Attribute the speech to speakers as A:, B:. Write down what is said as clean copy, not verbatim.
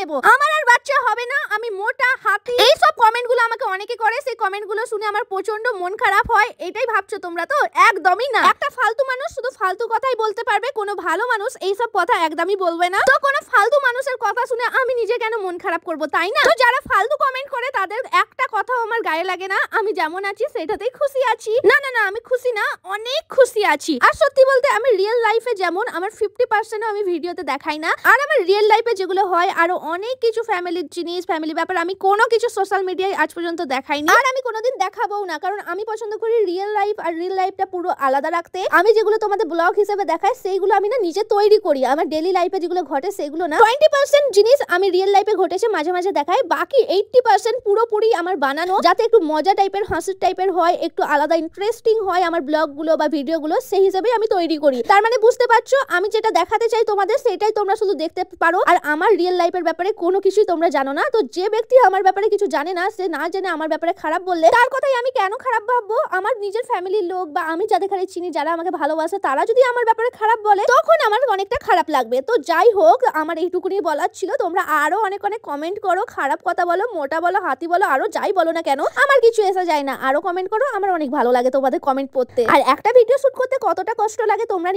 A: নেব, আমার আর বাচ্চা হবে না, আমি মোটা হাতি। এই সব কমেন্টগুলো আমাকে অনেকে করে, সেই কমেন্টগুলো শুনে আমার প্রচন্ড মন খারাপ হয়। এটাই ভাবছো তোমরা তো? একদমই না। একটা ফালতু মানুষ শুধু ফালতু কথাই বলতে পারবে, কোনো ভালো মানুষ এই সব কথা একদমই বলবে না। তো কোনো ফালতু মানুষের কথা শুনে আমি নিজে কেন মন খারাপ করব, তাই না? তো যারা ফালতু কমেন্ট করে তাদের একটা কথাও আমার গায়ে লাগে না। আমি যেমন আছি সেটাতেই খুশি আছি। না না না, আমি খুশি না, অনেক খুশি আছি। আর সত্যি বলতে আমি রিয়েল লাইফে যেমন আমার 50% আমি ভিডিওতে দেখাই না, আর আমার রিয়েল লাইফে যেগুলো হয় আরো অনেক কিছু ফ্যামিলির জিনিস, ফ্যামিলি ব্যাপার আমি কোনো কিছু সোশ্যাল মিডিয়ায় আজ পর্যন্ত দেখাইনি, আর আমি কোনোদিন দেখাবোও না। কারণ আমি পছন্দ করি রিয়েল লাইফ আর রিয়েল লাইফটা পুরো আলাদা রাখতে। আমি যেগুলো তোমাদের ব্লগ হিসেবে দেখাই সেইগুলো আমি না নিজে তৈরি করি। আমার ডেইলি লাইফে যেগুলো ঘটে সেগুলো না। 20% জিনিস আমি রিয়েল লাইফে ঘটেছে মাঝে মাঝে দেখাই, বাকি 80% পুরোপুরি আমার বানানো, যাতে একটু মজা টাইপের, হাসির টাইপের হয়, একটু আলাদা ইন্টারেস্টিং হয় আমার ব্লগগুলো বা ভিডিওগুলো, সেই হিসেবে আমি তৈরি করি। তার মানে বুঝতে পারছো, আমি যেটা দেখাতে চাই তোমাদের সেটাই তোমরা শুধু দেখতে পারো, আর আমার রিয়েল লাইফের ব্যাপারে কোনো কিছুই তোমরা জানো না। তো যে ব্যক্তি আমার ব্যাপারে কিছু জানে না, সে না জেনে আমার ব্যাপারে খারাপ বললে তার কথাই আমি কেন খারাপ ভাববো? আমার নিজের ফ্যামিলির লোক বা আমি যাদের খালি চিনি, যারা আমাকে ভালোবাসে, তারা যদি আমার ব্যাপারে খারাপ বলে তখন আমার অনেকটা খারাপ লাগবে। তো যাই হোক, আমার এইটুকুনি বলার ছিল। তোমরা আরো অনেক অনেক কমেন্ট করো, খারাপ কথা বলো, মোটা বলো, হাতি বলো, আরো যাই বলো না কেন, আমার কিছু এসে যায় না। আরো কমেন্ট করো, আমার অনেক ভালো লাগে তোমাদের কমেন্ট পড়তে। আর একটা ভিডিও শুট করতে কতটা কষ্ট লাগে তোমরা